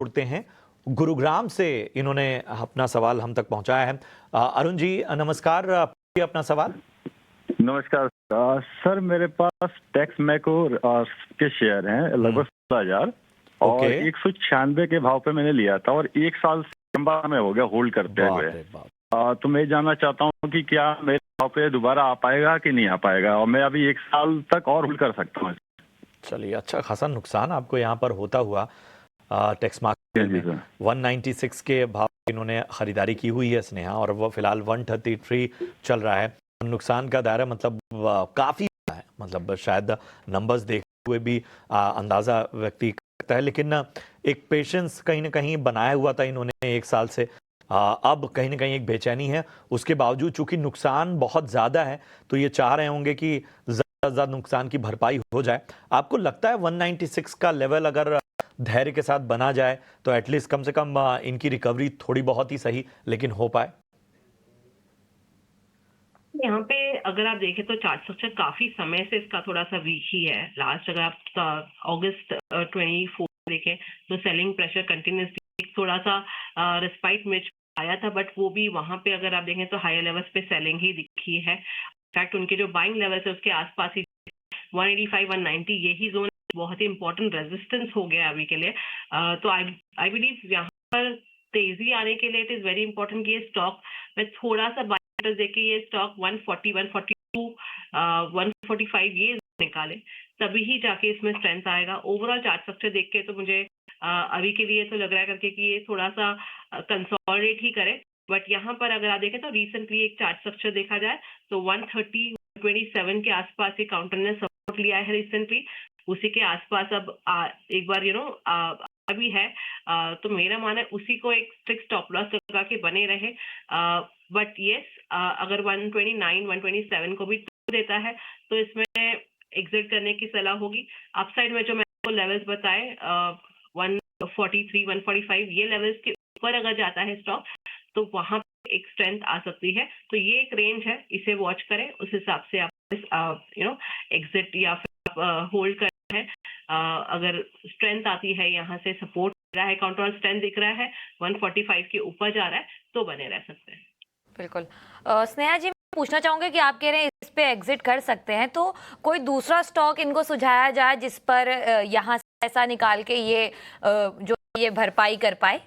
उड़ते हैं। गुरुग्राम से इन्होंने अपना सवाल हम तक पहुंचाया है। अरुण जी नमस्कार, अपना सवाल। नमस्कार सर, मेरे पास टेक्स मैको के शेयर हैं लगभग 16,000 और 196 के भाव पे मैंने लिया था और 1 साल से लंबा में हो गया होल्ड करते हुए। तो मैं जानना चाहता हूँ कि क्या मेरे भाव पे दोबारा आ पाएगा कि नहीं आ पाएगा, और मैं अभी 1 साल तक और होल्ड कर सकता हूँ। चलिए, अच्छा खासा नुकसान आपको यहाँ पर होता हुआ टेक्स मार्केट में 196 के भाव इन्होंने खरीदारी की हुई है स्नेहा, और वो फिलहाल 133 चल रहा है। नुकसान का दायरा मतलब काफी है, मतलब शायद नंबर्स देखते हुए भी अंदाजा व्यक्ति करता है, लेकिन एक पेशेंस कहीं ना कहीं बनाया हुआ था इन्होंने 1 साल से। अब कहीं ना कहीं एक बेचैनी है, उसके बावजूद चूंकि नुकसान बहुत ज्यादा है तो ये चाह रहे होंगे कि ज्यादा नुकसान की भरपाई हो जाए। आपको लगता है 196 का लेवल अगर धैर्य के साथ बना जाए तो एटलीस्ट कम से कम इनकी रिकवरी थोड़ी बहुत ही सही लेकिन हो पाए? यहाँ पे अगर आप देखें तो चार्ट स्ट्रक्चर काफी समय से इसका थोड़ा सा वीक ही है। लास्ट अगर आप अगस्त 24 देखें तो सेलिंग प्रेशर कंटिन्यूसली थोड़ा सा रिस्पाइट में आया था, बट वो भी वहां पे अगर आप देखें तो हायर लेवल्स पे सेलिंग ही दिखी है। इनफैक्ट उनके जो बाइंग लेवल्स है उसके आसपास ही 185 190 यही जोन बहुत ही इंपॉर्टेंट रेजिस्टेंस हो गया अभी के लिए। तो आई बिलीव यहाँ पर तेजी आने के लिए इट इज वेरी इंपॉर्टेंट कि ये स्टॉक में थोड़ा सा देखिए ये स्टॉक 140 142 145 ये निकाले, तभी ही जाके इसमें स्ट्रेंथ आएगा। ओवरऑल चार्ट स्ट्रक्चर देख के तो मुझे अभी के लिए तो लग रहा है करके कि ये थोड़ा सा कंसोलिडेट ही करे। बट यहाँ पर अगर आप देखें तो रिसेंटली एक चार्ट स्ट्रक्चर देखा जाए तो 130 127 के आसपास ये काउंटर ने सपोर्ट लिया है रिसेंटली, उसी के आसपास अब एक बार अभी है। तो मेरा मानना है उसी को एक स्ट्रिक्ट स्टॉप लॉस लगा के बने रहे। बट येस, अगर 129 127 को भी देता है तो इसमें एग्जिट करने की सलाह होगी। अपसाइड में जो मैं आपको लेवल्स बताए 143 145 ये लेवल्स के ऊपर अगर जाता है स्टॉक तो वहां पे एक स्ट्रेंथ आ सकती है। तो ये एक रेंज है, इसे वॉच करें, उस हिसाब से आप एग्जिट या फिर होल्ड कर है। अगर स्ट्रेंथ आती है, यहाँ से सपोर्ट रहा है, काउंटर स्ट्रेंथ दिख रहा है 145 के ऊपर जा रहा है तो बने रह सकते हैं। बिल्कुल। स्नेहा जी, मैं पूछना चाहूंगी कि आप कह रहे हैं इस पे एग्जिट कर सकते हैं, तो कोई दूसरा स्टॉक इनको सुझाया जाए जिस पर यहाँ से ऐसा निकाल के ये भरपाई कर पाए?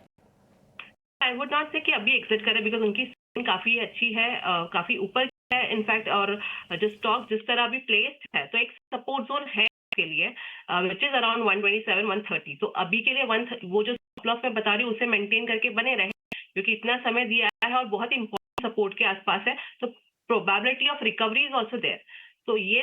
आई वुड नॉट से कि अभी एग्जिट करें, बिकॉज उनकी काफी अच्छी है, काफी ऊपर है इनफैक्ट, और जो स्टॉक जिस तरह अभी प्लेस्ड है तो एक सपोर्ट जोन है के लिए विच इज अराउंड 127 130। तो अभी के लिए वो जो स्टॉप लॉस मैं बता रही हूँ उसे मेंटेन करके बने रहे, क्योंकि इतना समय दिया है और बहुत इंपॉर्टेंट सपोर्ट के आसपास है, तो probability of recovery is also there. तो ये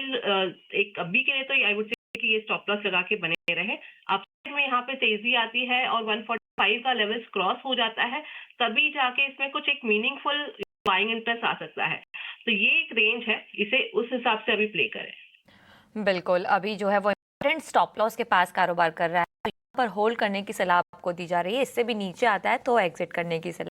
एक अभी के लिए तो आई वुड से कि ये स्टॉप लॉस लगा के बने रहे। अपसाइड में यहाँ पे तेजी आती है और 145 का लेवल्स क्रॉस हो जाता है, तभी जाके इसमें कुछ एक मीनिंगफुल बाइंग इंटरेस्ट आ सकता है। तो ये एक रेंज है, इसे उस हिसाब से अभी प्ले करें। बिल्कुल, अभी जो है वो इम्पोर्टेंट स्टॉप लॉस के पास कारोबार कर रहा है, तो यहाँ पर होल्ड करने की सलाह आपको दी जा रही है। इससे भी नीचे आता है तो एग्जिट करने की सलाह